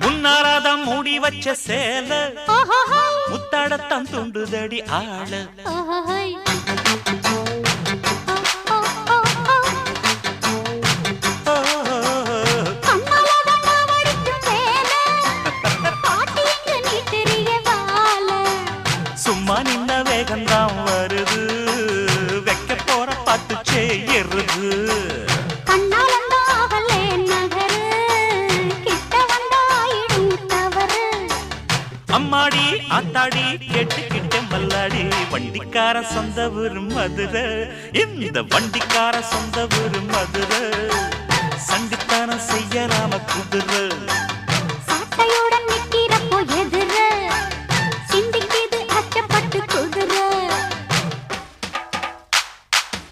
முன்னாராதான் மூடி வச்ச சேல முத்தாடத்தான் துண்டுதடி ஆள சும்மா நின்ன வேகந்தான் வருது வைக்க போற பார்த்து செய்யறது அம்மாடி ஆத்தாடி கேட்டுக்கிட்ட மல்லாடி வண்டிக்கார சொந்த ஊரு மதுரை இந்த வண்டிக்கார சொந்த ஊரு மதுரை சண்டித்தானம் செய்யலாம குதிரை